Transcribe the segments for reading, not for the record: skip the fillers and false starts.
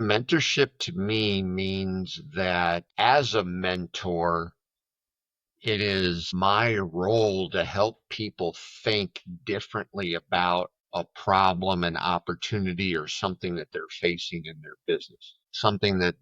Mentorship to me means that as a mentor, it is my role to help people think differently about a problem, an opportunity, or something that they're facing in their business. Something that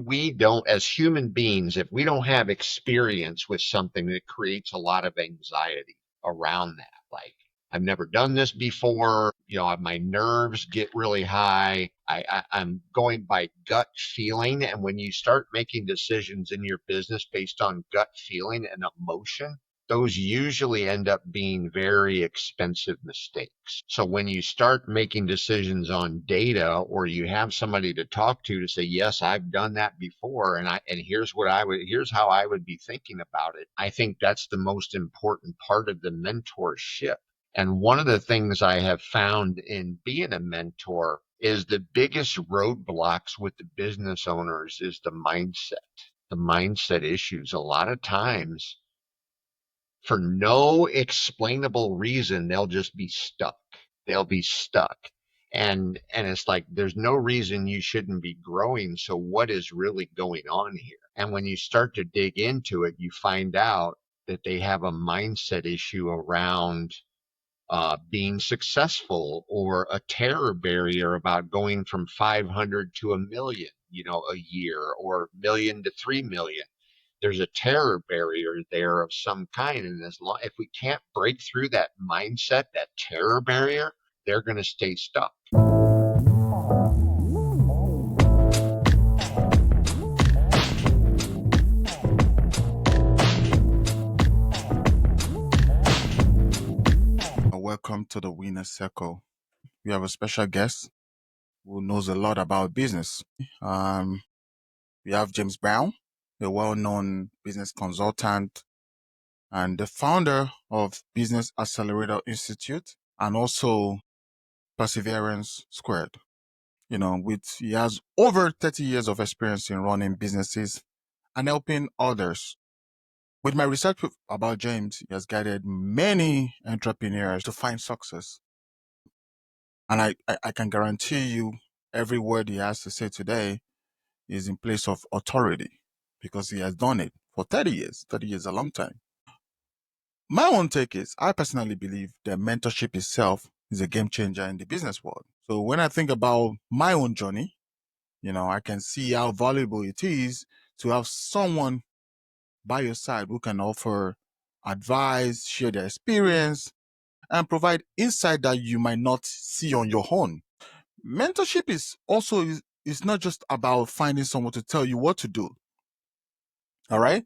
we don't, as human beings, if we don't have experience with something, that creates a lot of anxiety around that. Like, I've never done this before. My nerves get really high. I'm going by gut feeling. And when you start making decisions in your business based on gut feeling and emotion, those usually end up being very expensive mistakes. So when you start making decisions on data, or you have somebody to talk to say, yes, I've done that before, and here's how I would be thinking about it. I think that's the most important part of the mentorship. And one of the things I have found in being a mentor is the biggest roadblocks with the business owners is the mindset issues. A lot of times, for no explainable reason, they'll just be stuck. They'll be stuck. And it's like, there's no reason you shouldn't be growing. So what is really going on here? And when you start to dig into it, you find out that they have a mindset issue around being successful, or a terror barrier about going from 500 to a million, a year, or million to 3 million. There's a terror barrier there of some kind. And if we can't break through that mindset, that terror barrier, they're going to stay stuck. Welcome to the Winner Circle. We have a special guest who knows a lot about business. Um, we have James Brown, a well-known business consultant and the founder of Business Accelerator Institute, and also Perseverance Squared. He has over 30 years of experience in running businesses and helping others. With my research about James, he has guided many entrepreneurs to find success. And I can guarantee you every word he has to say today is in place of authority, because he has done it for 30 years. 30 years is a long time. My own take is, I personally believe that mentorship itself is a game changer in the business world. So when I think about my own journey, I can see how valuable it is to have someone by your side who can offer advice, share their experience, and provide insight that you might not see on your own. Mentorship is not just about finding someone to tell you what to do. All right.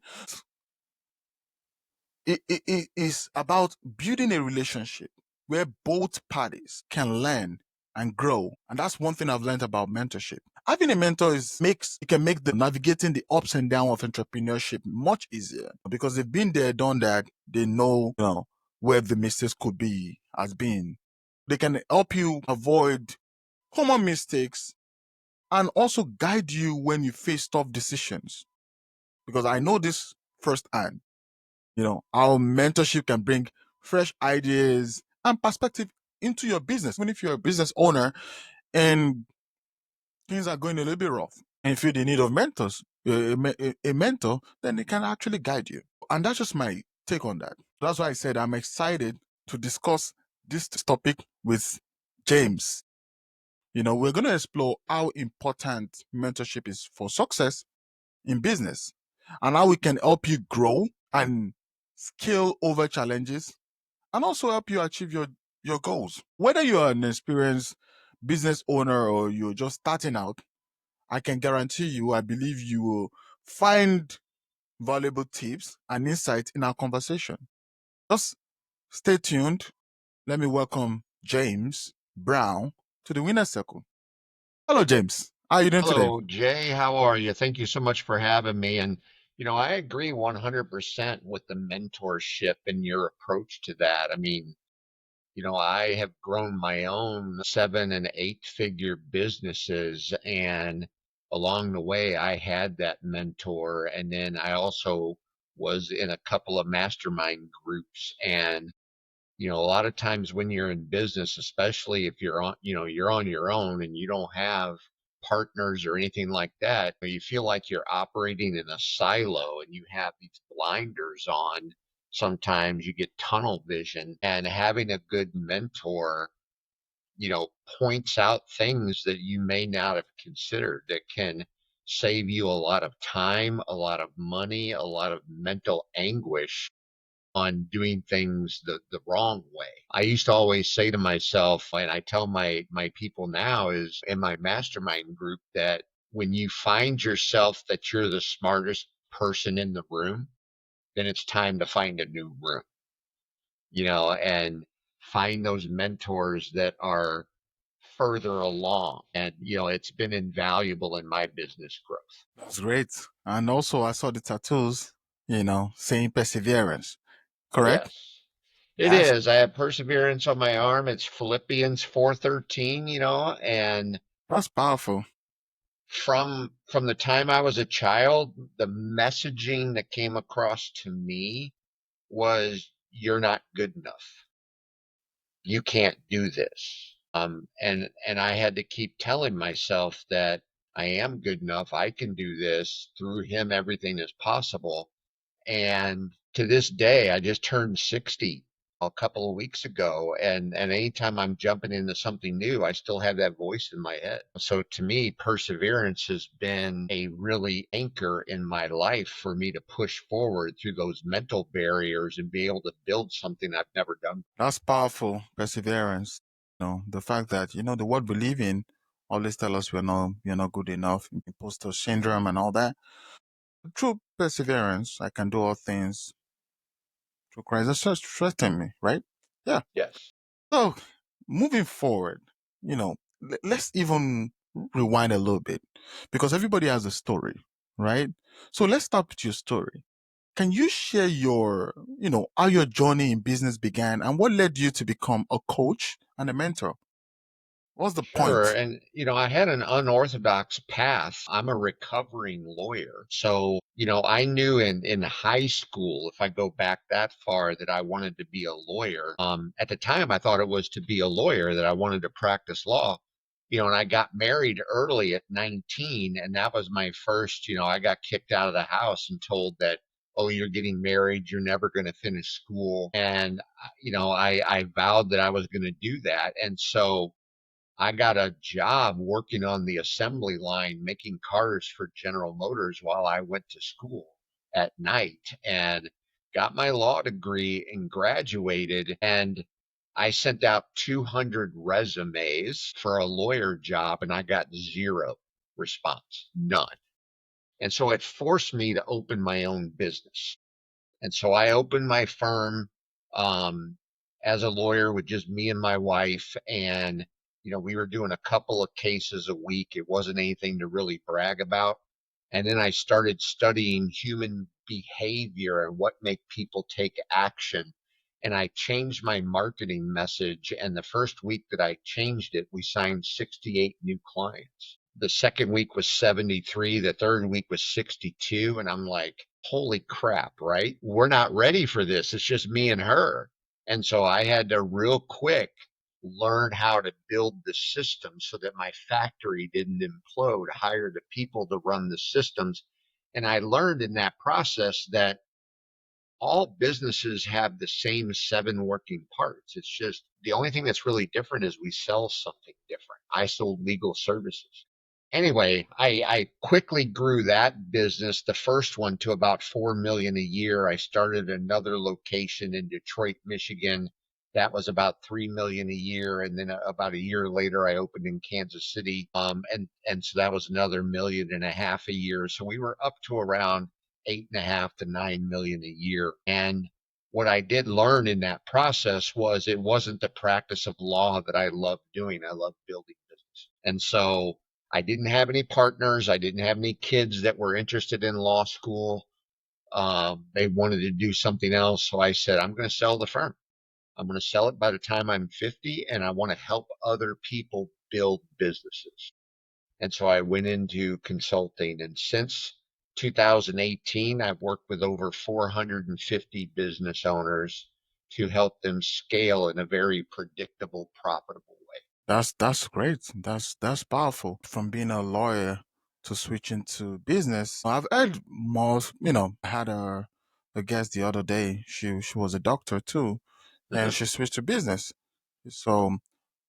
It is about building a relationship where both parties can learn and grow. And that's one thing I've learned about mentorship. Having a mentor it can make the navigating the ups and downs of entrepreneurship much easier, because they've been there, done that. They know, where the mistakes could be, has been. They can help you avoid common mistakes and also guide you when you face tough decisions. Because I know this firsthand, how mentorship can bring fresh ideas and perspective into your business. Even if you're a business owner and things are going a little bit rough and you feel the need of a mentor, then they can actually guide you. And that's just my take on that. That's why I said I'm excited to discuss this topic with James. We're going to explore how important mentorship is for success in business, and how we can help you grow and scale over challenges, and also help you achieve your goals. Whether you are an experienced business owner or you're just starting out, I can guarantee you, I believe you will find valuable tips and insights in our conversation. Just stay tuned. Let me welcome James Brown to the Winner Circle. Hello, James. How are you doing today? Hello, Jay. How are you? Thank you so much for having me. And, I agree 100% with the mentorship and your approach to that. I mean, I have grown my own 7 and 8 figure businesses, and along the way, I had that mentor. And then I also was in a couple of mastermind groups. And, a lot of times when you're in business, especially if you're on your own and you don't have partners or anything like that, you feel like you're operating in a silo and you have these blinders on. Sometimes you get tunnel vision, and having a good mentor, points out things that you may not have considered that can save you a lot of time, a lot of money, a lot of mental anguish on doing things the wrong way. I used to always say to myself, and I tell my people now is in my mastermind group, that when you find yourself that you're the smartest person in the room, then it's time to find a new room, and find those mentors that are further along. And, it's been invaluable in my business growth. That's great. And also, I saw the tattoos, saying perseverance, correct? Yes. It That's is. I have perseverance on my arm. It's Philippians 4:13, and that's powerful. from the time I was a child, the messaging that came across to me was, you're not good enough. You can't do this. And I had to keep telling myself that I am good enough. I can do this. Through him, everything is possible. And to this day, I just turned 60 a couple of weeks ago. And anytime I'm jumping into something new, I still have that voice in my head. So to me, perseverance has been a really anchor in my life for me to push forward through those mental barriers and be able to build something I've never done. That's powerful. Perseverance. The fact that the world we live in always tell us we're not good enough, imposter syndrome and all that. True perseverance, I can do all things through Christ that strengthen me, right? Yeah. Yes. So moving forward, let's even rewind a little bit because everybody has a story, right? So let's start with your story. Can you share how your journey in business began and what led you to become a coach and a mentor? What's the Sure. point? And, I had an unorthodox path. I'm a recovering lawyer. So, I knew in high school, if I go back that far, that I wanted to be a lawyer. At the time, I thought it was to be a lawyer that I wanted to practice law, and I got married early at 19. And that was my first, I got kicked out of the house and told that, oh, you're getting married, you're never going to finish school. And, I vowed that I was going to do that. And so, I got a job working on the assembly line making cars for General Motors while I went to school at night, and got my law degree and graduated. And I sent out 200 resumes for a lawyer job and I got zero response, none. And so it forced me to open my own business. And so I opened my firm um, as a lawyer with just me and my wife. And, we were doing a couple of cases a week. It wasn't anything to really brag about. And then I started studying human behavior and what make people take action. And I changed my marketing message. And the first week that I changed it, we signed 68 new clients. The second week was 73. The third week was 62. And I'm like, holy crap, right? We're not ready for this. It's just me and her. And so I had to real quick learn how to build the system so that my factory didn't implode, hire the people to run the systems. And I learned in that process that all businesses have the same 7 working parts. It's just the only thing that's really different is we sell something different. I sold legal services. Anyway, I quickly grew that business, the first one, to about 4 million a year. I started another location in Detroit, Michigan. That was about 3 million a year. And then about a year later, I opened in Kansas City. And so that was another 1.5 million a year. So we were up to around 8.5 to 9 million a year. And what I did learn in that process was it wasn't the practice of law that I loved doing. I loved building business. And so I didn't have any partners. I didn't have any kids that were interested in law school. They wanted to do something else. So I said, I'm going to sell the firm. I'm going to sell it by the time I'm 50, and I want to help other people build businesses. And so I went into consulting. And since 2018, I've worked with over 450 business owners to help them scale in a very predictable, profitable way. That's great. That's powerful. From being a lawyer to switching to business, I've heard more. I had a guest the other day. She was a doctor too, and Mhm. she switched to business. So,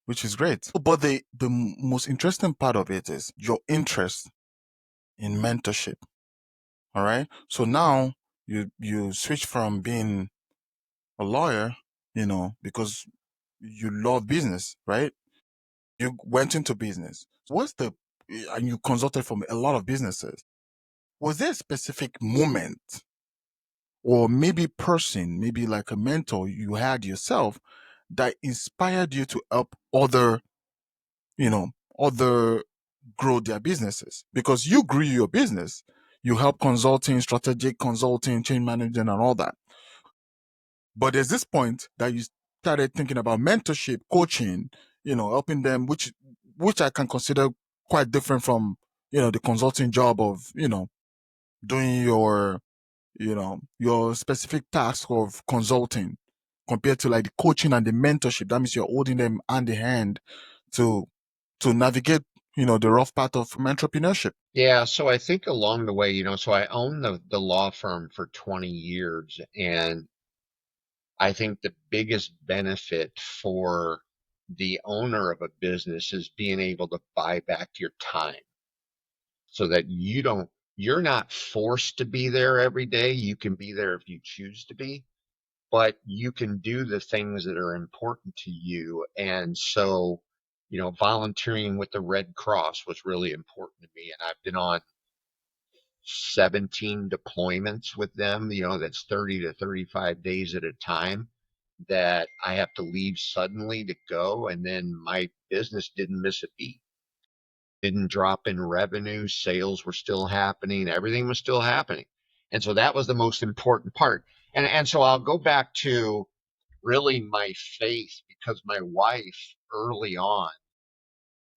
which is great. But the most interesting part of it is your interest in mentorship. All right. So now you switch from being a lawyer, because you love business, right? You went into business. And you consulted from a lot of businesses. Was there a specific moment or maybe person, maybe like a mentor you had yourself that inspired you to help you know, other grow their businesses? Because you grew your business. You help consulting, strategic consulting, change management and all that. But there's this point that you started thinking about mentorship, coaching, helping them, which I can consider quite different from, the consulting job of, doing your specific task of consulting compared to like the coaching and the mentorship. That means you're holding them hand in hand to navigate, the rough path of entrepreneurship. Yeah, so I think along the way, so I owned the law firm for 20 years, and I think the biggest benefit for the owner of a business is being able to buy back your time so that you're not forced to be there every day. You can be there if you choose to be, but you can do the things that are important to you. And so, volunteering with the Red Cross was really important to me. And I've been on 17 deployments with them, that's 30 to 35 days at a time that I have to leave suddenly to go. And then my business didn't miss a beat, didn't drop in revenue. Sales were still happening. Everything was still happening. And so that was the most important part. And so I'll go back to really my faith, because my wife early on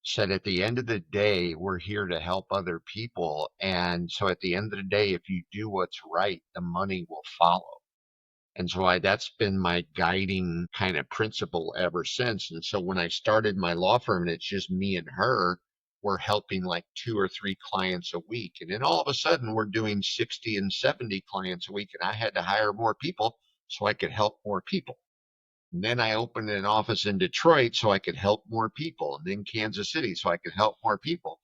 said, at the end of the day, we're here to help other people. And so at the end of the day, if you do what's right, the money will follow. And so that's been my guiding kind of principle ever since. And so when I started my law firm and it's just me and her, we're helping like 2 or 3 clients a week. And then all of a sudden we're doing 60 and 70 clients a week. And I had to hire more people so I could help more people. And then I opened an office in Detroit so I could help more people, and then Kansas City so I could help more people.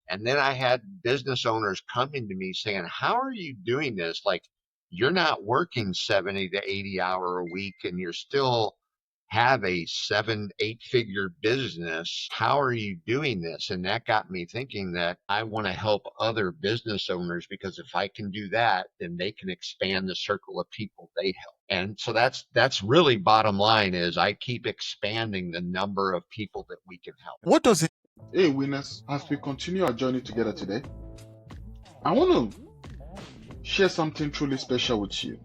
And then I had business owners coming to me saying, how are you doing this? Like, you're not working 70 to 80 hour a week and you're still have a 7, 8 figure business. How are you doing this? And that got me thinking that I want to help other business owners, because if I can do that, then they can expand the circle of people they help. And so that's really bottom line is I keep expanding the number of people that we can help. What does it? Hey, winners, as we continue our journey together today, I want to share something truly special with you.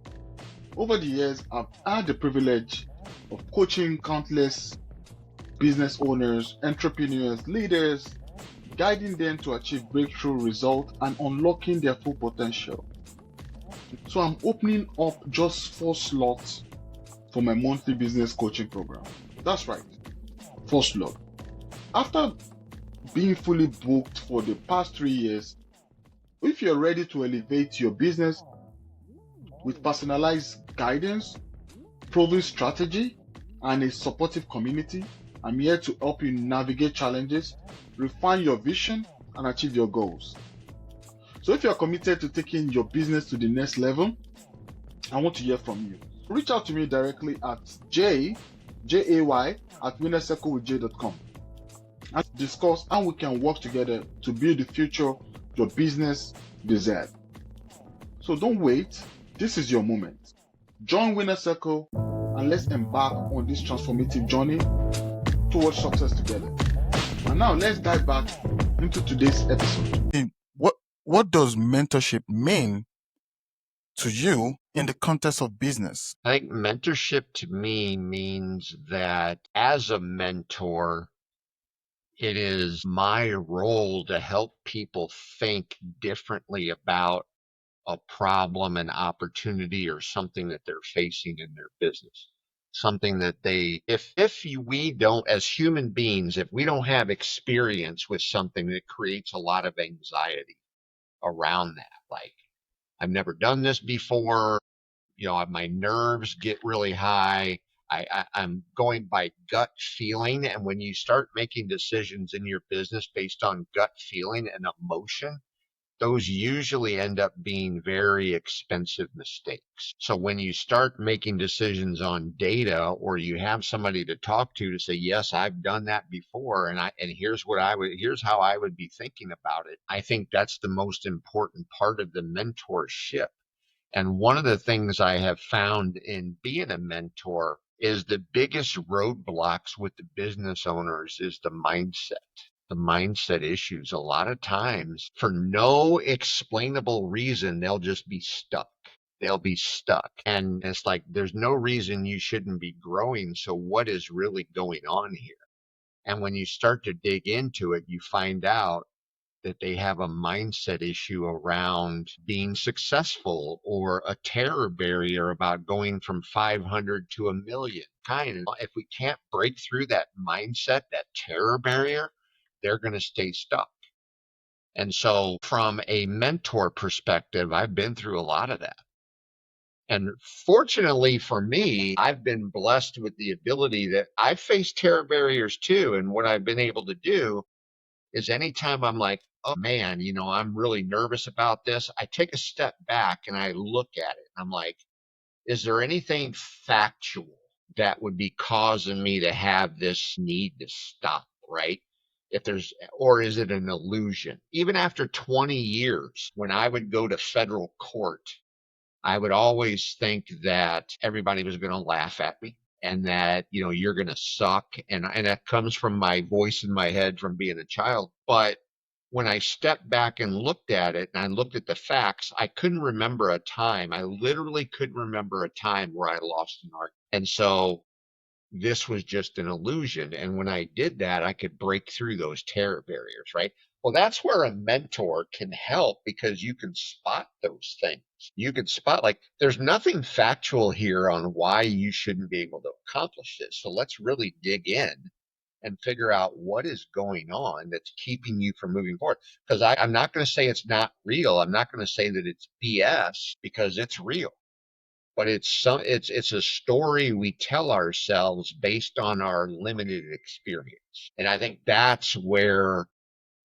Over the years, I've had the privilege of coaching countless business owners, entrepreneurs, leaders, guiding them to achieve breakthrough results and unlocking their full potential. So I'm opening up just 4 slots for my monthly business coaching program. That's right, 4 slots. After being fully booked for the past 3 years, if you're ready to elevate your business with personalized guidance, proven strategy, and a supportive community, I'm here to help you navigate challenges, refine your vision, and achieve your goals. So if you're committed to taking your business to the next level, I want to hear from you. Reach out to me directly at jay at winnercirclewithj.com and discuss how we can work together to build the future your business deserves. So don't wait. This is your moment. Join Winner Circle and let's embark on this transformative journey towards success together. And now let's dive back into today's episode. What does mentorship mean to you in the context of business? I think mentorship to me means that as a mentor, it is my role to help people think differently about a problem, an opportunity, or something that they're facing in their business. something that we don't, as human beings, if we don't have experience with something, that creates a lot of anxiety around that. Like, I've never done this before. My nerves get really high. I'm going by gut feeling. And when you start making decisions in your business based on gut feeling and emotion, those usually end up being very expensive mistakes. So when you start making decisions on data, or you have somebody to talk to say, yes, I've done that before, and here's how I would be thinking about it. I think that's the most important part of the mentorship. And one of the things I have found in being a mentor is the biggest roadblocks with the business owners is the mindset issues. A lot of times, for no explainable reason, they'll just be stuck. They'll be stuck. And it's like, there's no reason you shouldn't be growing. So, what is really going on here? And when you start to dig into it, you find out that they have a mindset issue around being successful, or a terror barrier about going from 500 to a million. If we can't break through that mindset, that terror barrier, they're going to stay stuck. And so, from a mentor perspective, I've been through a lot of that. And fortunately for me, I've been blessed with the ability that I've faced terror barriers too. And what I've been able to do is, anytime I'm like, oh man, I'm really nervous about this, I take a step back and I look at it. I'm like, is there anything factual that would be causing me to have this need to stop, right? Or is it an illusion? Even after 20 years, when I would go to federal court, I would always think that everybody was going to laugh at me, and that, you're going to suck. And that comes from my voice in my head from being a child. But when I stepped back and looked at it, and I looked at the facts, I couldn't remember a time. I literally couldn't remember a time where I lost an argument. And so this was just an illusion. And when I did that, I could break through those terror barriers, right? Well, that's where a mentor can help, because you can spot those things. You can spot, like, there's nothing factual here on why you shouldn't be able to accomplish this. So let's really dig in and figure out what is going on that's keeping you from moving forward. Because I'm not going to say it's not real. I'm not going to say that it's BS, because it's real. But it's a story we tell ourselves based on our limited experience. And I think that's where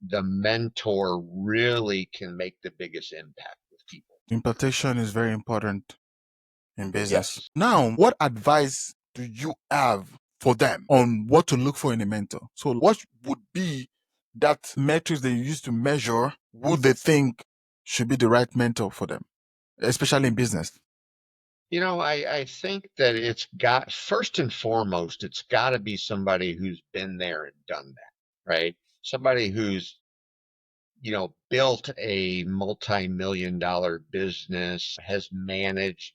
the mentor really can make the biggest impact with people. Impartation is very important in business. Yes. Now, what advice do you have for them on what to look for in a mentor? So, what would be that metrics they use to measure who they think should be the right mentor for them, especially in business? I think that first and foremost, it's got to be somebody who's been there and done that, right? Somebody who's built a multi-million dollar business, has managed,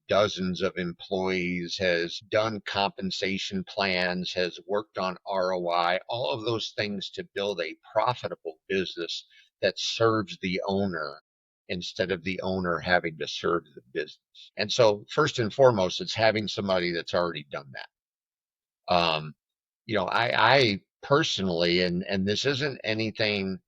dozens of employees, has done compensation plans, has worked on ROI, all of those things to build a profitable business that serves the owner instead of the owner having to serve the business. And so, first and foremost, it's having somebody that's already done that. I personally, and this isn't anything,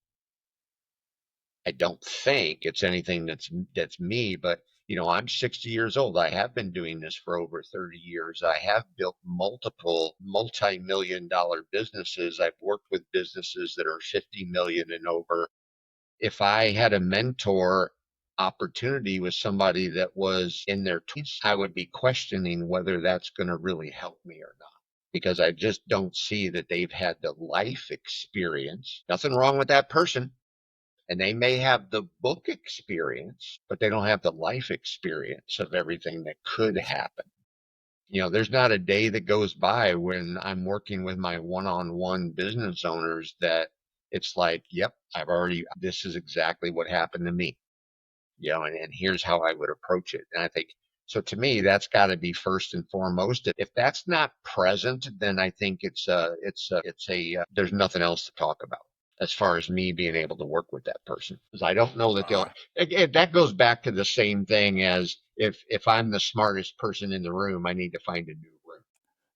I don't think it's anything that's me, but I'm 60 years old. I have been doing this for over 30 years. I have built multiple multi-million dollar businesses. I've worked with businesses that are 50 million and over. If I had a mentor opportunity with somebody that was in their 20s, I would be questioning whether that's going to really help me or not, because I just don't see that they've had the life experience. Nothing wrong with that person, and they may have the book experience, but they don't have the life experience of everything that could happen. There's not a day that goes by when I'm working with my one-on-one business owners that it's like, yep, this is exactly what happened to me, and here's how I would approach it. And I think, so to me, that's got to be first and foremost. If that's not present, then I think there's nothing else to talk about as far as me being able to work with that person, because I don't know that Uh, that goes back to the same thing as, if I'm the smartest person in the room, I need to find a new room.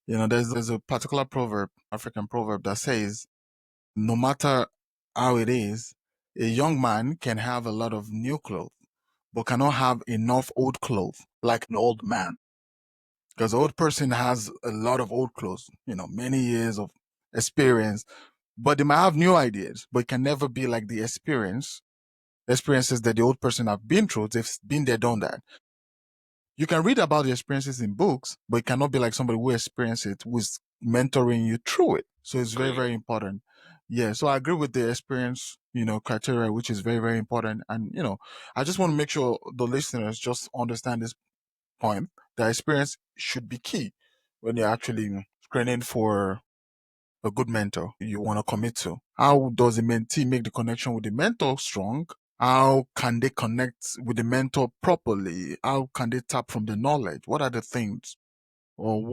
There's a particular proverb, African proverb, that says, no matter how it is, a young man can have a lot of new clothes, but cannot have enough old clothes like an old man. Because an old person has a lot of old clothes, many years of experience, but they might have new ideas, but it can never be like the experiences that the old person have been through. They've been there, done that. You can read about the experiences in books, but it cannot be like somebody who experienced it, who is mentoring you through it. So it's very, Agreed. very important. Yeah. So I agree with the experience, criteria, which is very, very important. And, I just want to make sure the listeners just understand this point. The experience should be key when you're actually screening for a good mentor you want to commit to. How does the mentee make the connection with the mentor strong? How can they connect with the mentor properly? How can they tap from the knowledge? What are the things, or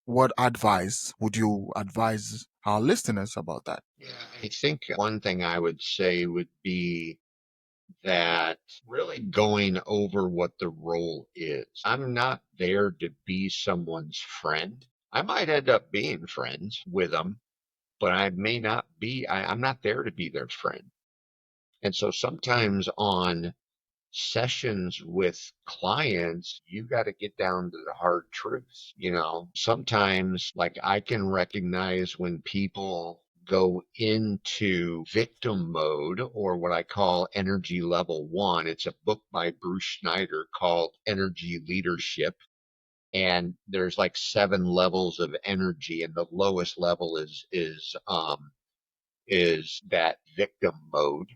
what advice would you advise our listeners about that? Yeah, I think one thing I would say would be that really going over what the role is. I'm not there to be someone's friend. I might end up being friends with them, but I may not be, I'm not there to be their friend. And so sometimes on sessions with clients, you got to get down to the hard truths. Sometimes, like, I can recognize when people go into victim mode, or what I call energy level one. It's a book by Bruce Schneider called Energy Leadership. And there's like 7 levels of energy, and the lowest level is that victim mode.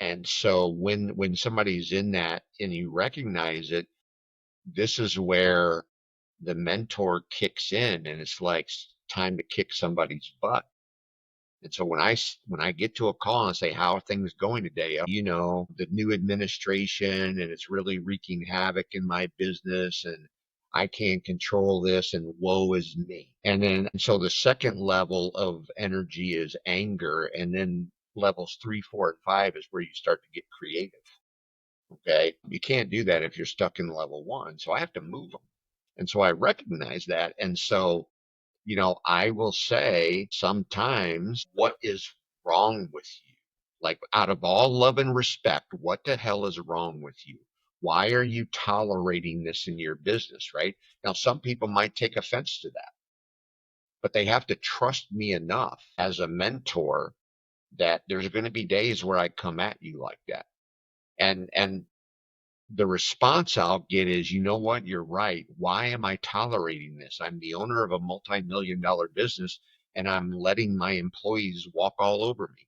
And so when somebody's in that and you recognize it, this is where the mentor kicks in, and it's like time to kick somebody's butt. And so when I get to a call and say, how are things going today? The new administration, and it's really wreaking havoc in my business, and I can't control this, and woe is me. And then so the second level of energy is anger, and then levels 3, 4, and 5 is where you start to get creative. Okay. You can't do that if you're stuck in level one. So I have to move them. And so I recognize that. And so, I will say sometimes, what is wrong with you? Like, out of all love and respect, what the hell is wrong with you? Why are you tolerating this in your business? Right now, some people might take offense to that, but they have to trust me enough as a mentor that there's going to be days where I come at you like that. And the response I'll get is, you know what? You're right. Why am I tolerating this? I'm the owner of a multi-million-dollar business, and I'm letting my employees walk all over me.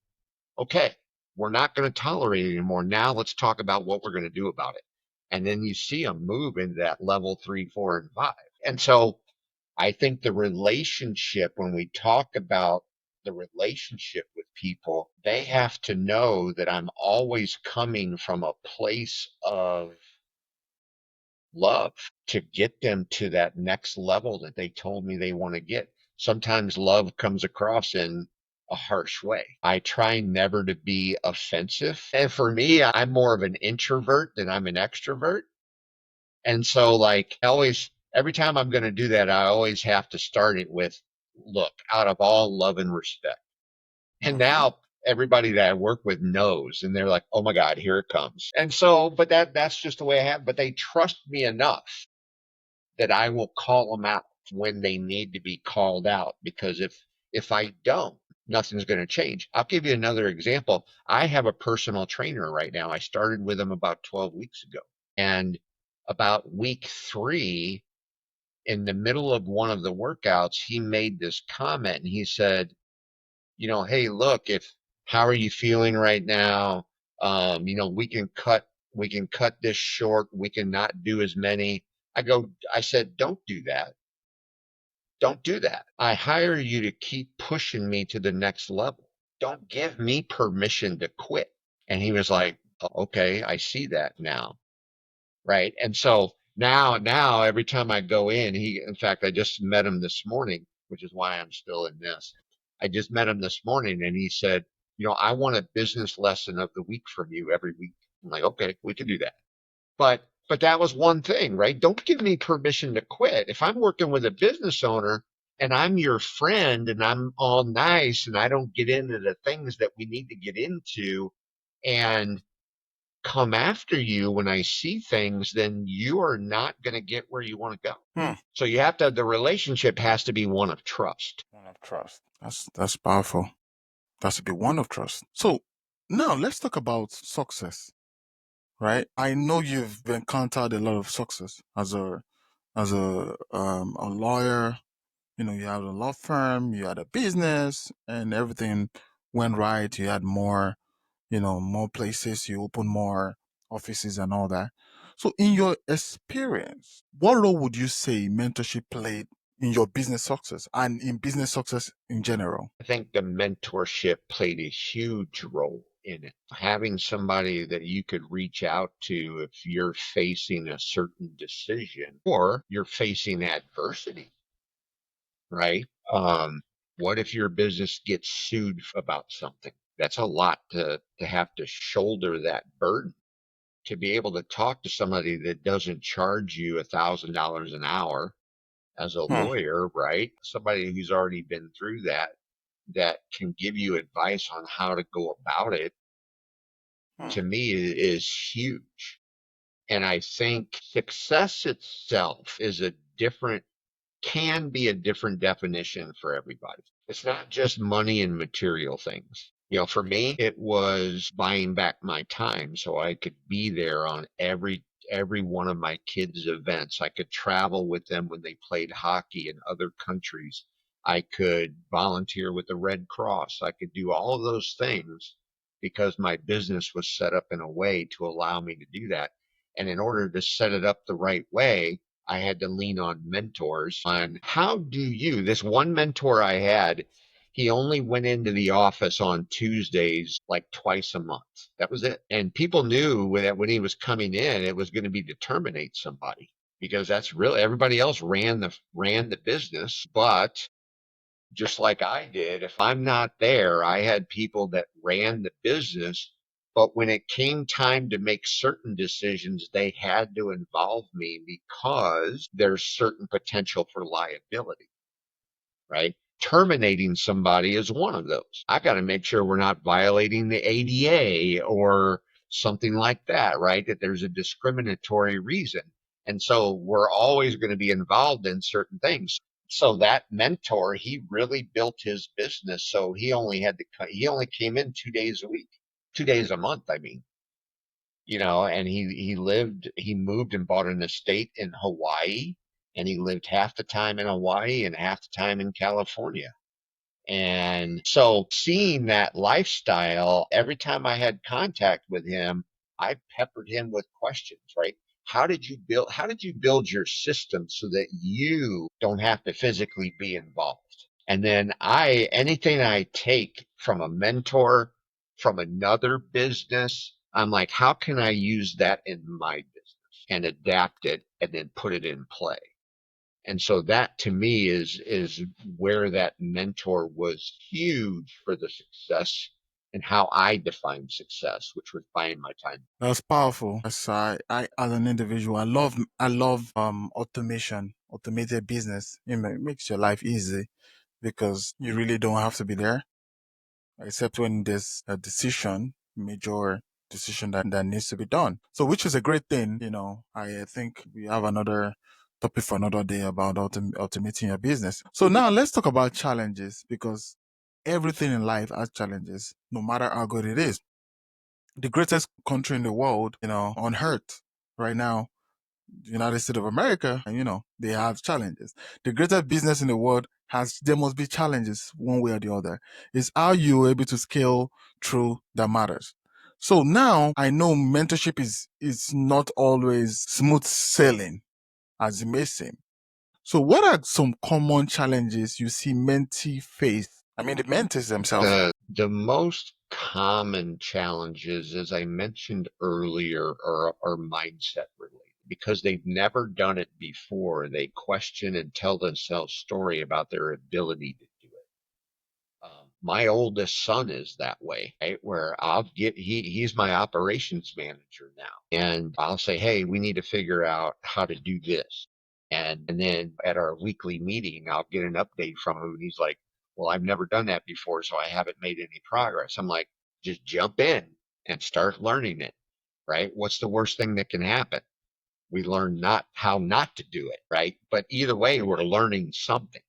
Okay, we're not going to tolerate it anymore. Now let's talk about what we're going to do about it. And then you see them move into that level 3, 4, and 5. And so I think the relationship, when we talk about the relationship with people, they have to know that I'm always coming from a place of love to get them to that next level that they told me they want to get. Sometimes love comes across in a harsh way. I try never to be offensive. And for me, I'm more of an introvert than I'm an extrovert. And so, like, every time I'm going to do that, I always have to start it with, look, out of all love and respect. And Okay. now everybody that I work with knows, and they're like, oh my God, here it comes. And so, but that's just the way I have, but they trust me enough that I will call them out when they need to be called out, because if I don't, nothing's going to change. I'll give you another example. I have a personal trainer right now. I started with him about 12 weeks ago. And about week 3, in the middle of one of the workouts, he made this comment, and he said, hey, look, if how are you feeling right now? We can cut this short. We can not do as many. I said, don't do that. Don't do that. I hire you to keep pushing me to the next level. Don't give me permission to quit. And he was like, "Oh, okay, I see that now." Right. And so now every time I go in fact, I just met him this morning, which is why I'm still in this. I just met him this morning, and he said, I want a business lesson of the week from you every week. I'm like, okay, we can do that. But that was one thing, right? Don't give me permission to quit. If I'm working with a business owner, and I'm your friend and I'm all nice and I don't get into the things that we need to get into and come after you when I see things, then you are not going to get where you want to go. So you have to, the relationship has to be one of trust. One of trust. That's powerful. That's a big one of trust. So now let's talk about success, right? I know you've encountered a lot of success as a lawyer. You know, you had a law firm, you had a business, and everything went right. You had more, more places, you opened more offices and all that. So, in your experience, what role would you say mentorship played in your business success and in business success in general? I think the mentorship played a huge role in it. Having somebody that you could reach out to if you're facing a certain decision or you're facing adversity, right? What if your business gets sued about something? That's a lot to have to shoulder that burden. To be able to talk to somebody that doesn't charge you $1,000 an hour as a Hmm. lawyer, right? Somebody who's already been through that, that can give you advice on how to go about it, Hmm. to me is huge. And I think success itself is a different, can be a different definition for everybody. It's not just money and material things. For me, it was buying back my time so I could be there on every one of my kids' events. I could travel with them when they played hockey in other countries. I could volunteer with the Red Cross. I could do all of those things because my business was set up in a way to allow me to do that. And in order to set it up the right way, I had to lean on mentors on how do you, this one mentor I had, he only went into the office on Tuesdays like twice a month. That was it. And people knew that when he was coming in, it was going to be to terminate somebody because that's really everybody else ran the business, but just like I did. If I'm not there, I had people that ran the business, but when it came time to make certain decisions, they had to involve me because there's certain potential for liability, right? Terminating somebody is one of those. I got to make sure we're not violating the ADA or something like that, right? That there's a discriminatory reason. And so we're always going to be involved in certain things. So that mentor, he really built his business. So he only came in 2 days a week, 2 days a month, I mean, and he moved and bought an estate in Hawaii, and he lived half the time in Hawaii and half the time in California. And so seeing that lifestyle, every time I had contact with him, I peppered him with questions, right? How did you build your system so that you don't have to physically be involved? And then anything I take from a mentor, from another business, I'm like, how can I use that in my business and adapt it and then put it in play? And so that to me is where that mentor was huge for the success and how I define success, which was buying my time. That's powerful. As I as an individual, I love automation, automated business. It makes your life easy because you really don't have to be there, except when there's a major decision that needs to be done. So, which is a great thing. I think we have another topic for another day about automating your business. So now let's talk about challenges because everything in life has challenges, no matter how good it is. The greatest country in the world, on earth right now, the United States of America, and they have challenges. The greatest business in the world there must be challenges one way or the other. It's how you're able to scale through that matters. So now I know mentorship is not always smooth sailing as it may seem. So what are some common challenges you see mentee face? I mean the mentees themselves. The most common challenges, as I mentioned earlier, are mindset related. Because they've never done it before, they question and tell themselves story about their ability to do it. My oldest son is that way, right? Where he's my operations manager now. And I'll say, hey, we need to figure out how to do this. And then at our weekly meeting, I'll get an update from him. And he's like, well, I've never done that before, so I haven't made any progress. I'm like, just jump in and start learning it, right? What's the worst thing that can happen? We learn not how not to do it, right? But either way, we're learning something.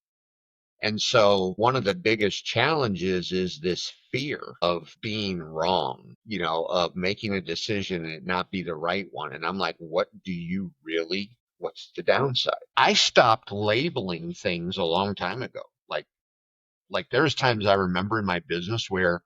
And so one of the biggest challenges is this fear of being wrong, of making a decision and it not be the right one. And I'm like, what do you really, what's the downside? I stopped labeling things a long time ago. Like there's times I remember in my business where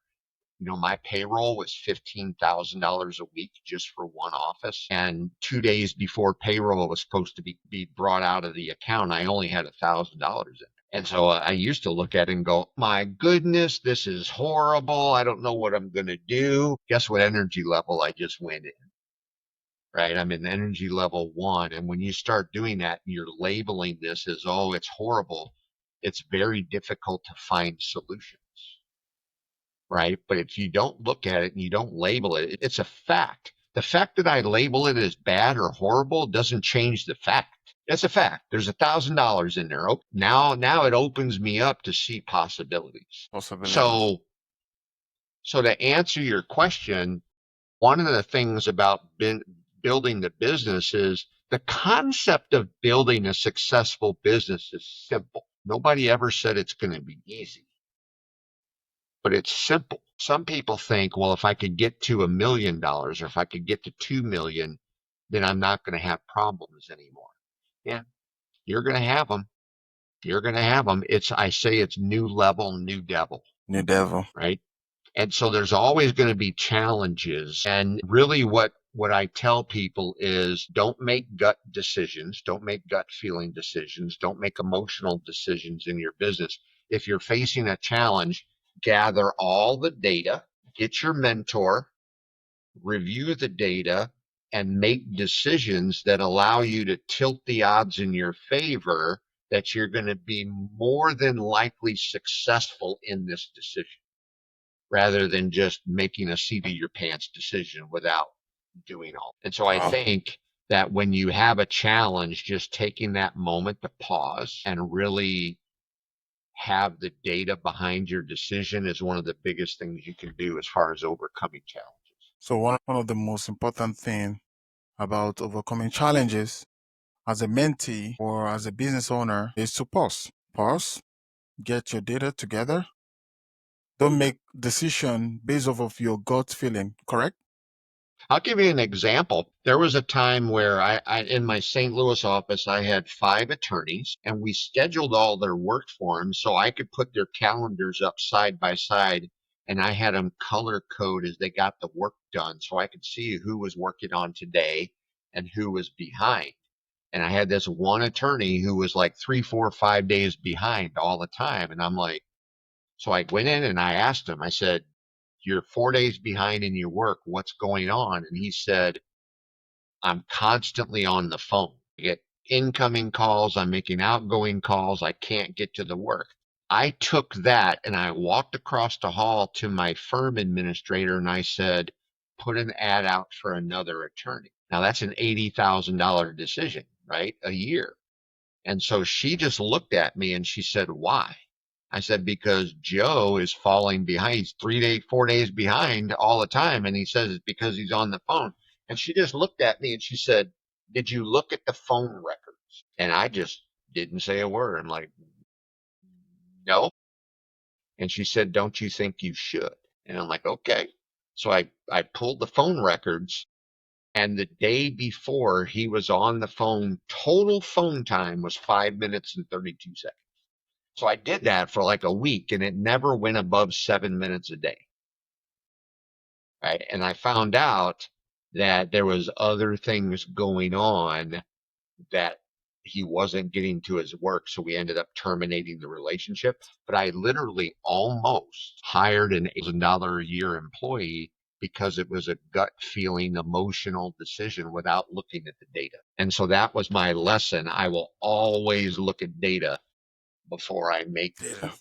my payroll was $15,000 a week just for one office. And 2 days before payroll was supposed to be brought out of the account, I only had $1,000 in it. And so I used to look at it and go, my goodness, this is horrible. I don't know what I'm going to do. Guess what energy level I just went in, right? I'm in energy level 1. And when you start doing that, you're labeling this as, oh, it's horrible. It's very difficult to find solutions, right? But if you don't look at it and you don't label it, it's a fact. The fact that I label it as bad or horrible doesn't change the fact. It's a fact. There's $1,000 in there. Oh, now it opens me up to see possibilities. Possibilities. So to answer your question, one of the things about building the business is the concept of building a successful business is simple. Nobody ever said it's going to be easy, but it's simple. Some people think, well, if I could get to $1 million or if I could get to 2 million, then I'm not going to have problems anymore. Yeah, you're going to have them. You're going to have them. I say it's new level, new devil, New devil. right? And so there's always going to be challenges. And really what I tell people is don't make gut decisions. Don't make gut feeling decisions. Don't make emotional decisions in your business. If you're facing a challenge, gather all the data, get your mentor, review the data, and make decisions that allow you to tilt the odds in your favor that you're going to be more than likely successful in this decision rather than just making a seat of your pants decision without doing all. And so I Wow. think that when you have a challenge, just taking that moment to pause and really have the data behind your decision is one of the biggest things you can do as far as overcoming challenges. So one of the most important thing about overcoming challenges as a mentee or as a business owner is to pause. Pause, get your data together. Don't make decision based off of your gut feeling, correct? I'll give you an example. There was a time where in my St. Louis office, I had 5 attorneys and we scheduled all their work for them so I could put their calendars up side by side and I had them color code as they got the work done so I could see who was working on today and who was behind. And I had this one attorney who was like 3, 4, 5 days behind all the time. And I'm like, so I went in and I asked him, I said, you're 4 days behind in your work. What's going on? And he said, I'm constantly on the phone. I get incoming calls. I'm making outgoing calls. I can't get to the work. I took that and I walked across the hall to my firm administrator and I said, put an ad out for another attorney. Now that's an $80,000 decision, right? A year. And so she just looked at me and she said, why? I said, because Joe is falling behind. He's 3 days, 4 days behind all the time. And he says it's because he's on the phone. And she just looked at me and she said, did you look at the phone records? And I just didn't say a word. I'm like, no. And she said, don't you think you should? And I'm like, okay. So I pulled the phone records. And the day before he was on the phone, total phone time was 5 minutes and 32 seconds. So I did that for like a week and it never went above 7 minutes a day. Right. And I found out that there was other things going on that he wasn't getting to his work. So we ended up terminating the relationship. But I literally almost hired an $8,000 a year employee because it was a gut feeling, emotional decision without looking at the data. And so that was my lesson. I will always look at data before I make Data.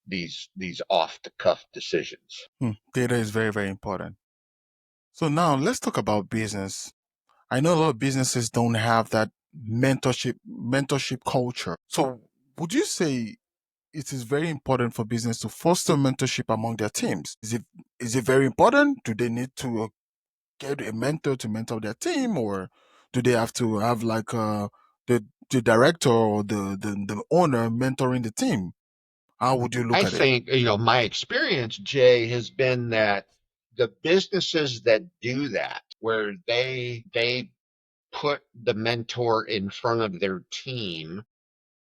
these off the cuff decisions. Data is very, very important. So now let's talk about business. I know a lot of businesses don't have that mentorship culture. So would you say it is very important for business to foster mentorship among their teams? Is it very important? Do they need to get a mentor to mentor their team, or do they have to have like the director or the owner mentoring the team? How would you look I at it? think, my experience, Jay, has been that the businesses that do that, where they put the mentor in front of their team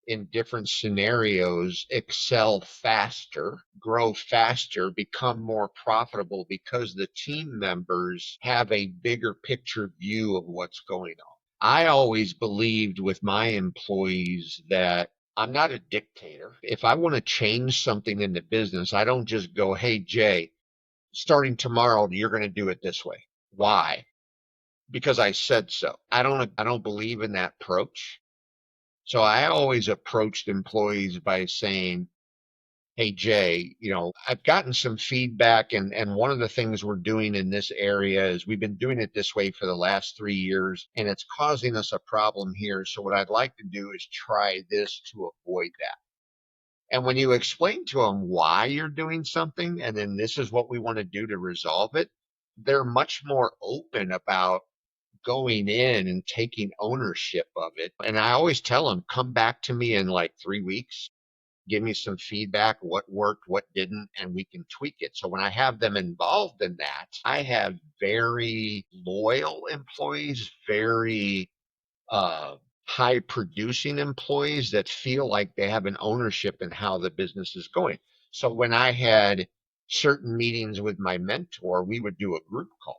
in different scenarios, excel faster, grow faster, become more profitable because the team members have a bigger picture view of what's going on. I always believed with my employees that I'm not a dictator. If I want to change something in the business, I don't just go, "Hey, Jay, starting tomorrow, you're going to do it this way." Why? Because I said so. I don't believe in that approach. So I always approached employees by saying, "Hey, Jay, I've gotten some feedback, and one of the things we're doing in this area is we've been doing it this way for the last 3 years, and it's causing us a problem here. So what I'd like to do is try this to avoid that." And when you explain to them why you're doing something, and then this is what we want to do to resolve it, they're much more open about going in and taking ownership of it. And I always tell them, come back to me in like 3 weeks, give me some feedback, what worked, what didn't, and we can tweak it. So when I have them involved in that, I have very loyal employees, very uh, high producing employees that feel like they have an ownership in how the business is going. So when I had certain meetings with my mentor, we would do a group call.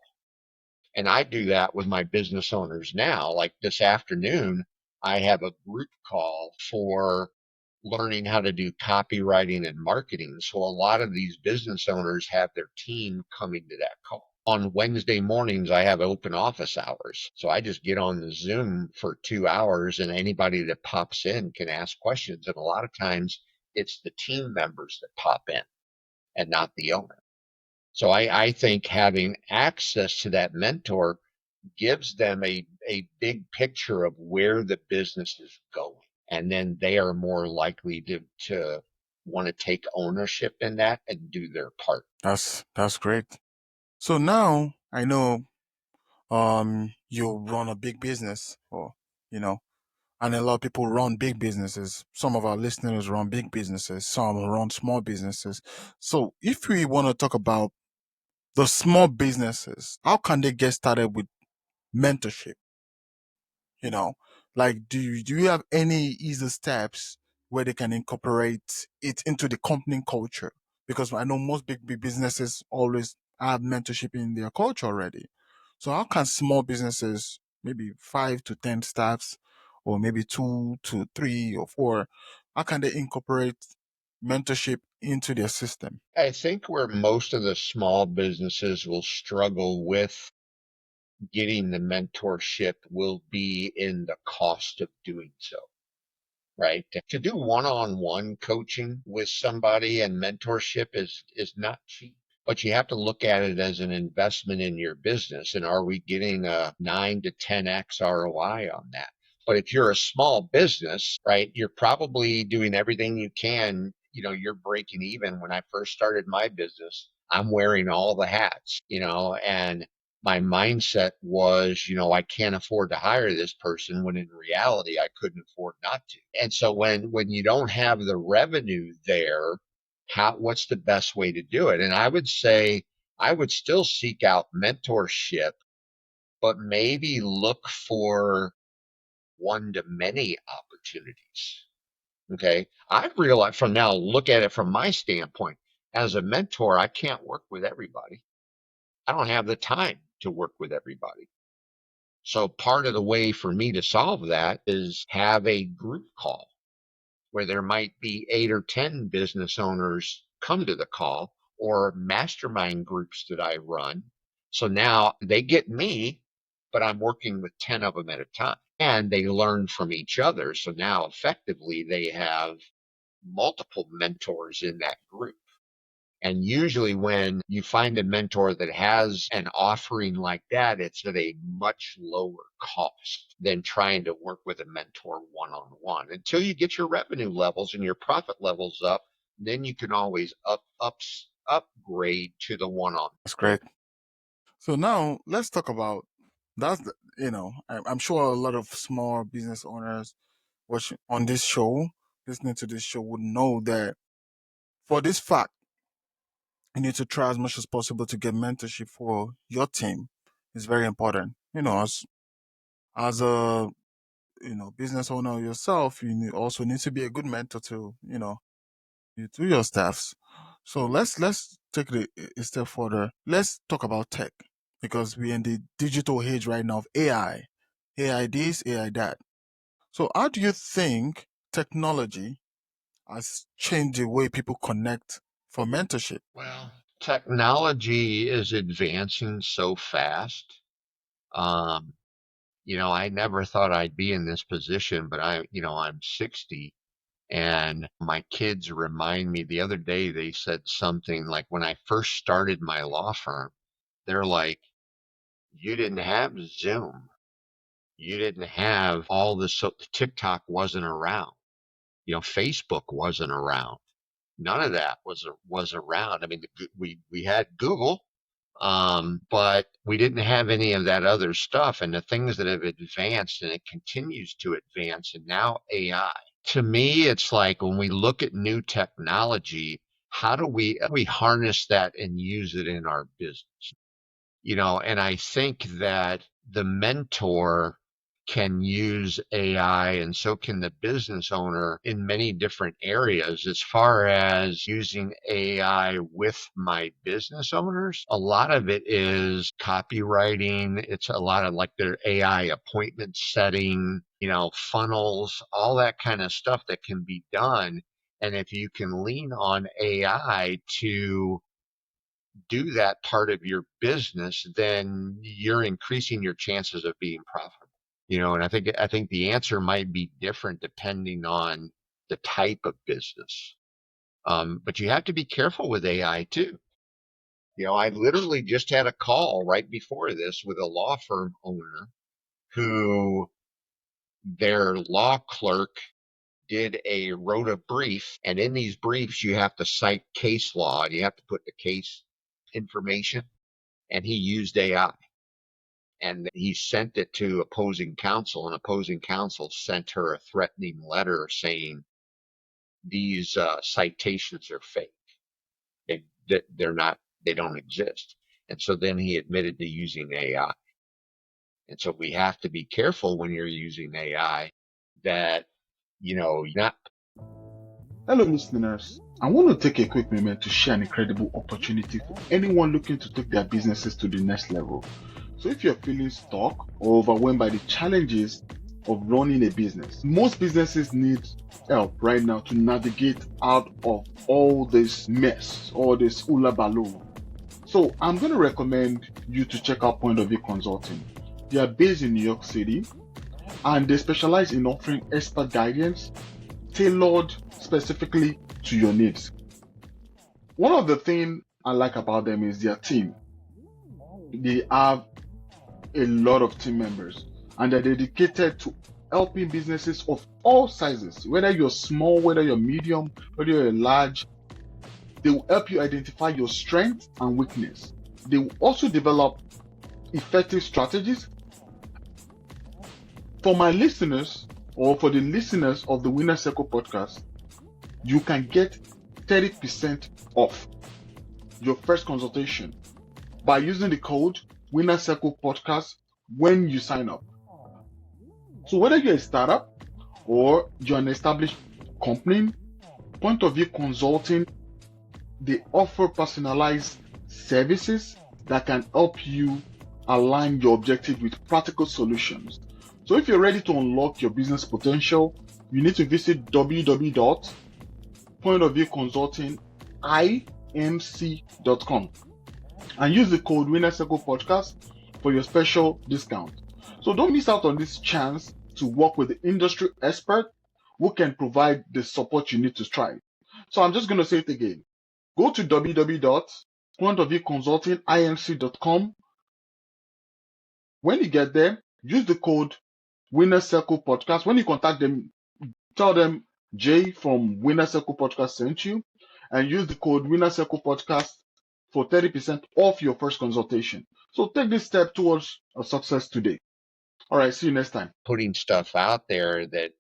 And I do that with my business owners now. Like this afternoon, I have a group call for learning how to do copywriting and marketing. So a lot of these business owners have their team coming to that call. On Wednesday mornings, I have open office hours. So I just get on the Zoom for 2 hours, and anybody that pops in can ask questions. And a lot of times it's the team members that pop in and not the owner. So I think having access to that mentor gives them a big picture of where the business is going. And then they are more likely to want to take ownership in that and do their part. That's great. So now I know you run a big business, or you know and a lot of people run big businesses. Some of our listeners run big businesses, some run small businesses. So if we want to talk about the small businesses, how can they get started with mentorship? You know, like do you have any easy steps where they can incorporate it into the company culture? Because I know most big businesses always have mentorship in their culture already. So how can small businesses, maybe 5 to 10 staffs, or maybe 2 to 3 or 4, how can they incorporate mentorship into their system? I think where most of the small businesses will struggle with getting the mentorship will be in the cost of doing so. Right? To do one-on-one coaching with somebody and mentorship is not cheap. But you have to look at it as an investment in your business. And are we getting a 9 to 10x ROI on that? But if you're a small business, right, you're probably doing everything you can. You're breaking even. When I first started my business, I'm wearing all the hats, and my mindset was, I can't afford to hire this person, when in reality I couldn't afford not to. And so when you don't have the revenue there, what's the best way to do it? And I would say I would still seek out mentorship, but maybe look for one to many opportunities. Okay. I've realized, from now, look at it from my standpoint. As a mentor, I can't work with everybody. I don't have the time to work with everybody. So part of the way for me to solve that is have a group call where there might be 8 or 10 business owners come to the call, or mastermind groups that I run. So now they get me, but I'm working with 10 of them at a time, and they learn from each other. So now effectively they have multiple mentors in that group. And usually when you find a mentor that has an offering like that, it's at a much lower cost than trying to work with a mentor one-on-one. Until you get your revenue levels and your profit levels up, then you can always upgrade to the one-on. That's great. So now let's talk about I'm sure a lot of small business owners watching on this show, listening to this show, would know that for this fact, you need to try as much as possible to get mentorship for your team. It's very important. As a business owner yourself, also need to be a good mentor to to your staffs. So let's take it a step further. Let's talk about tech because we're in the digital age right now of AI, AI this, AI that. So how do you think technology has changed the way people connect for mentorship? Well, technology is advancing so fast. Um, I never thought I'd be in this position, but I'm 60, and my kids remind me the other day, they said something like when I first started my law firm, they're like, you didn't have Zoom. You didn't have all this. So TikTok wasn't around. Facebook wasn't around. None of that was around. I mean, we had Google, but we didn't have any of that other stuff. And the things that have advanced and it continues to advance, and now AI. To me, it's like when we look at new technology, how do we harness that and use it in our business? And I think that the mentor can use AI and so can the business owner in many different areas. As far as using AI with my business owners, a lot of it is copywriting. It's a lot of like their AI appointment setting, funnels, all that kind of stuff that can be done. And if you can lean on AI to do that part of your business, then you're increasing your chances of being profitable. And I think the answer might be different depending on the type of business. But you have to be careful with AI too. I literally just had a call right before this with a law firm owner who their law clerk wrote a brief, and in these briefs you have to cite case law and you have to put the case information, and he used AI and he sent it to opposing counsel, and opposing counsel sent her a threatening letter saying these citations are fake. They're not, they don't exist. And so then he admitted to using AI. And so we have to be careful when you're using AI that, you're not. Hello, listeners. I want to take a quick moment to share an incredible opportunity for anyone looking to take their businesses to the next level. So, if you're feeling stuck or overwhelmed by the challenges of running a business, most businesses need help right now to navigate out of all this mess, all this hula baloo. So, I'm going to recommend you to check out Point of View Consulting. They are based in New York City and they specialize in offering expert guidance tailored specifically to your needs. One of the things I like about them is their team. They have a lot of team members and they're dedicated to helping businesses of all sizes, whether you're small, whether you're medium, whether you're large. They will help you identify your strength and weakness. They will also develop effective strategies. For my listeners, or for the listeners of the Winner Circle podcast, you can get 30% off your first consultation by using the code Winner Circle Podcast when you sign up. So whether you're a startup or you're an established company, Point of View Consulting, they offer personalized services that can help you align your objective with practical solutions. So if you're ready to unlock your business potential, you need to visit www.pointofviewconsultingimc.com and use the code Winner Circle Podcast for your special discount. So don't miss out on this chance to work with the industry expert who can provide the support you need to strive. So I'm just going to say it again. Go to www.pointofviewconsultinginc.com. When you get there, use the code Winner Circle Podcast. When you contact them, tell them Jay from Winner Circle Podcast sent you, and use the code Winner Circle Podcast for 30% off your first consultation. So take this step towards a success today. All right, see you next time. Putting stuff out there that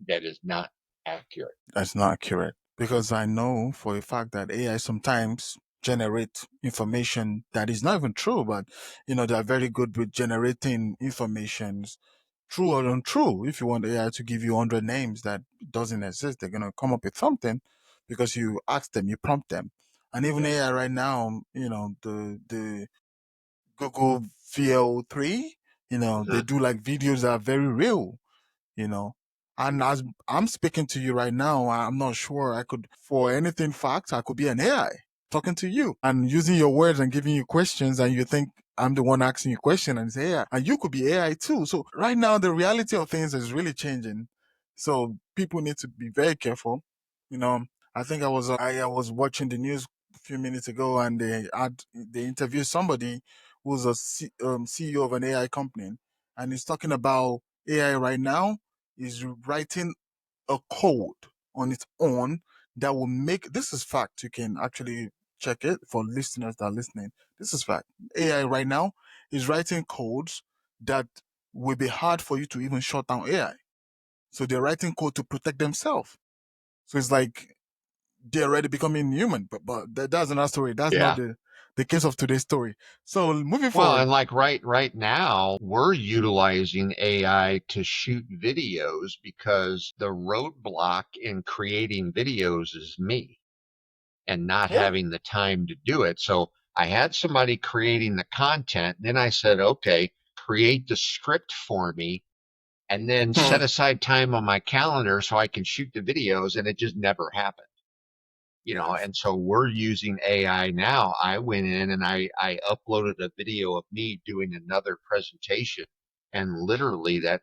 is not accurate. That's not accurate because I know for a fact that AI sometimes generate information that is not even true, but they're very good with generating informations, true or untrue. If you want AI to give you 100 names that doesn't exist, they're gonna come up with something because you ask them, you prompt them. And even Yeah. AI right now, the Google VO3, they Mhm. do like videos that are very real, you know. And as I'm speaking to you right now, I'm not sure I could, for anything fact, I could be an AI talking to you and using your words and giving you questions, and you think I'm the one asking you a question and say AI, and you could be AI too. So right now, the reality of things is really changing. So people need to be very careful. You know, I think I was watching the news a few minutes ago, and they interviewed somebody who's CEO of an AI company, and he's talking about AI right now is writing a code on its own that will make, this is fact. You can actually check it for listeners that are listening. This is fact. AI right now is writing codes that will be hard for you to even shut down AI. So they're writing code to protect themselves. So it's like they're already becoming human. But that's another story. That's not Yeah. the case of today's story. So moving Well, forward. and like right now, we're utilizing AI to shoot videos because the roadblock in creating videos is me and not Yeah. having the time to do it. So I had somebody creating the content. Then I said, okay, create the script for me and then set aside time on my calendar so I can shoot the videos. And it just never happened. Yes. And so we're using AI now. I went in and I uploaded a video of me doing another presentation, and literally that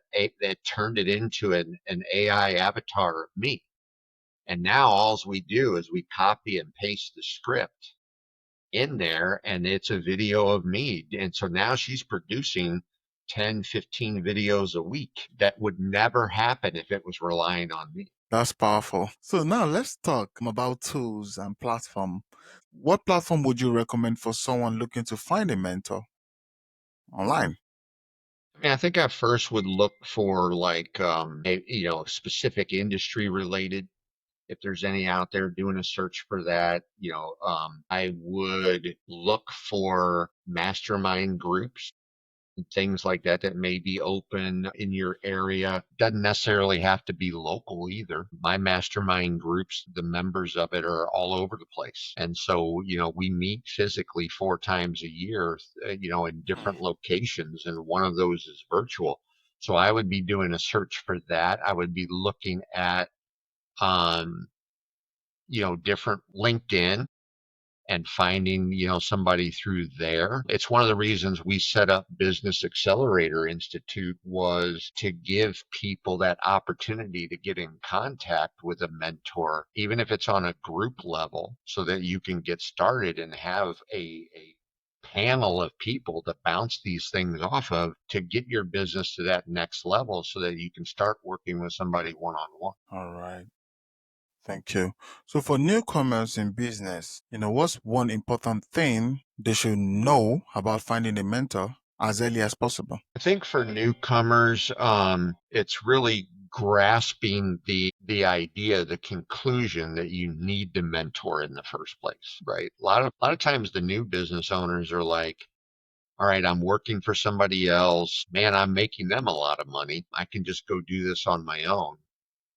turned it into an AI avatar of me. And now all we do is we copy and paste the script in there, and it's a video of me. And so now she's producing 10, 15 videos a week. That would never happen if it was relying on me. That's powerful. So now let's talk about tools and platform. What platform would you recommend for someone looking to find a mentor online? I mean, I think I first would look for like specific industry related. If there's any out there, doing a search for that, I would look for mastermind groups and things like that that may be open in your area. Doesn't necessarily have to be local either. My mastermind groups, the members of it are all over the place. And so, we meet physically 4 times a year, in different locations, and one of those is virtual. So I would be doing a search for that. I would be looking at, um, different LinkedIn and finding, somebody through there. It's one of the reasons we set up Business Accelerator Institute was to give people that opportunity to get in contact with a mentor, even if it's on a group level, so that you can get started and have a panel of people to bounce these things off of to get your business to that next level so that you can start working with somebody one on one. All right. Thank you. So for newcomers in business, what's one important thing they should know about finding a mentor as early as possible? I think for newcomers, it's really grasping the idea, the conclusion that you need to mentor in the first place, right? A lot of times the new business owners are like, all right, I'm working for somebody else. Man, I'm making them a lot of money. I can just go do this on my own.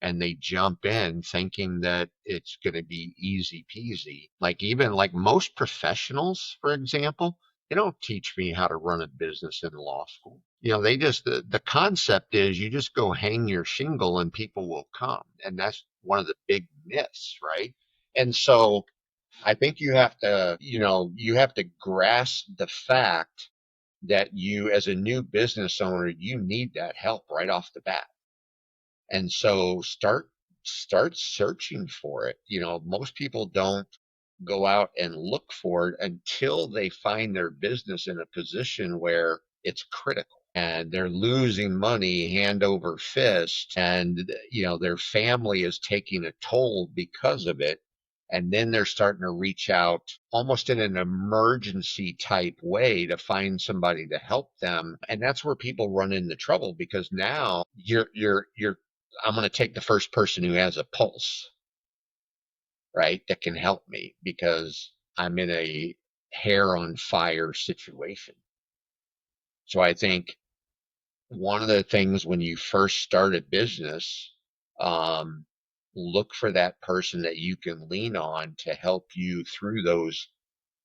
And they jump in thinking that it's going to be easy peasy. Like even like most professionals, for example, they don't teach me how to run a business in law school. They just, the concept is you just go hang your shingle and people will come. And that's one of the big myths, right? And so I think you have to grasp the fact that you, as a new business owner, you need that help right off the bat. And so start searching for it. Most people don't. go out and look for it until they find their business in a position where it's critical and they're losing money hand over fist, and their family is taking a toll because of it. And then they're starting to reach out almost in an emergency type way to find somebody to help them. And that's where people run into trouble, because now you're I'm going to take the first person who has a pulse, right? That can help me because I'm in a hair on fire situation. So I think one of the things when you first start a business, um, look for that person that you can lean on to help you through those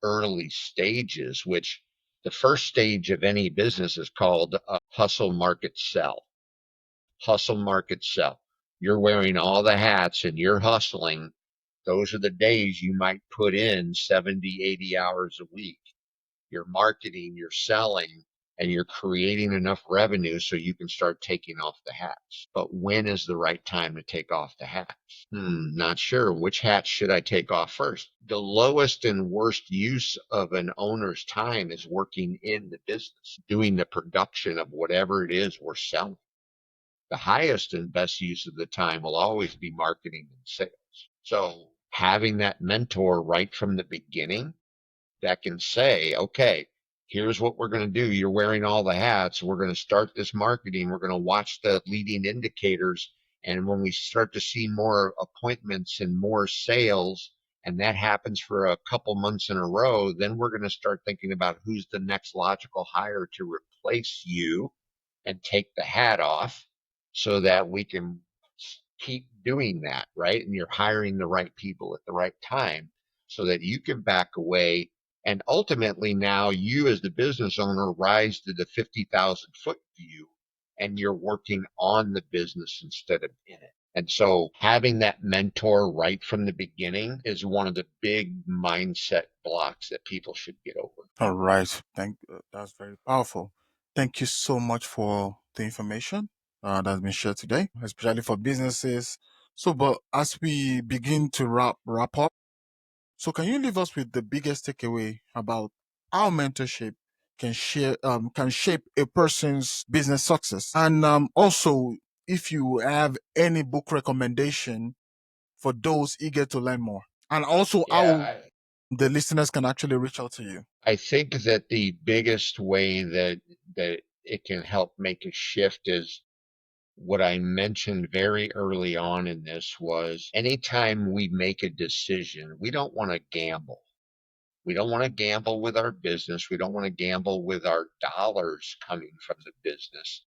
early stages, which the first stage of any business is called hustle, market, sell. Hustle, market, sell. You're wearing all the hats and you're hustling. Those are the days you might put in 70, 80 hours a week. You're marketing, you're selling, and you're creating enough revenue so you can start taking off the hats. But when is the right time to take off the hats? Not sure. Which hat should I take off first? The lowest and worst use of an owner's time is working in the business, doing the production of whatever it is we're selling. The highest and best use of the time will always be marketing and sales. So having that mentor right from the beginning that can say, okay, here's what we're going to do. You're wearing all the hats. We're going to start this marketing. We're going to watch the leading indicators. And when we start to see more appointments and more sales, and that happens for a couple months in a row, then we're going to start thinking about who's the next logical hire to replace you and take the hat off so that we can keep doing that, right? And you're hiring the right people at the right time so that you can back away. And ultimately, now you, as the business owner, rise to the 50,000-foot view and you're working on the business instead of in it. And so having that mentor right from the beginning is one of the big mindset blocks that people should get over. All right. That's very powerful. Thank you so much for the information that's been shared today, especially for businesses. So, but as we begin to wrap up, so can you leave us with the biggest takeaway about how mentorship can shape a person's business success? And also, if you have any book recommendation for those eager to learn more, and also how Yeah, the listeners can actually reach out to you. I think that the biggest way that it can help make a shift is what I mentioned very early on in this was anytime we make a decision, we don't want to gamble. We don't want to gamble with our business. We don't want to gamble with our dollars coming from the business.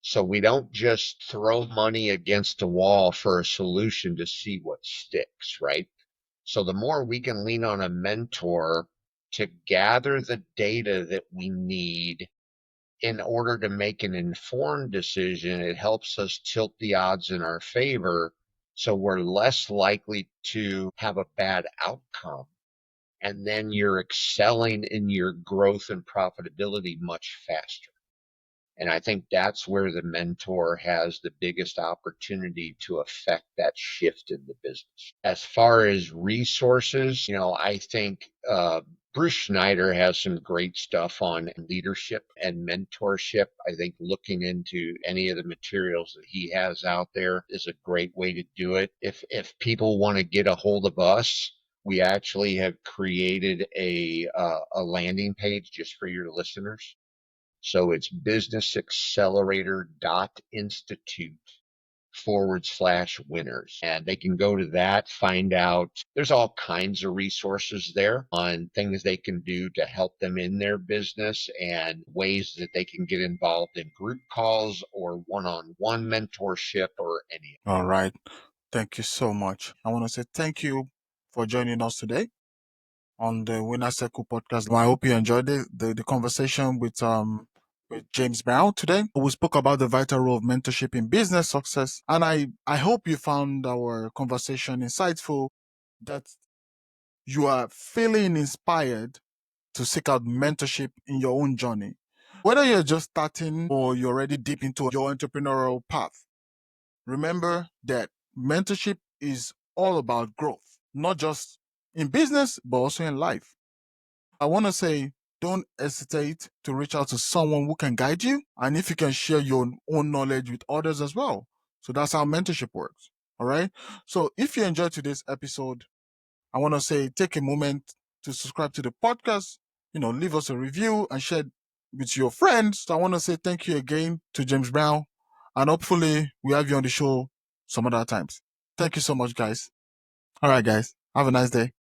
So we don't just throw money against a wall for a solution to see what sticks, right? So the more we can lean on a mentor to gather the data that we need in order to make an informed decision, it helps us tilt the odds in our favor. So we're less likely to have a bad outcome. And then you're excelling in your growth and profitability much faster. And I think that's where the mentor has the biggest opportunity to affect that shift in the business. As far as resources, I think Bruce Schneider has some great stuff on leadership and mentorship. I think looking into any of the materials that he has out there is a great way to do it. If people want to get a hold of us, we actually have created a landing page just for your listeners. So it's businessaccelerator.institute/winners. And they can go to that, find out there's all kinds of resources there on things they can do to help them in their business and ways that they can get involved in group calls or one-on-one mentorship or any. All right. Thank you so much. I want to say thank you for joining us today on the Winner Circle podcast. I hope you enjoyed the conversation with James Brown today. We spoke about the vital role of mentorship in business success. And I hope you found our conversation insightful, that you are feeling inspired to seek out mentorship in your own journey. Whether you're just starting or you're already deep into your entrepreneurial path, remember that mentorship is all about growth, not just in business, but also in life. I want to say, don't hesitate to reach out to someone who can guide you, and if you can share your own knowledge with others as well. So that's how mentorship works. All right. So if you enjoyed today's episode, I want to say take a moment to subscribe to the podcast, leave us a review and share it with your friends. So I want to say thank you again to James Brown, and hopefully we have you on the show some other times. Thank you so much, guys. All right, guys. Have a nice day.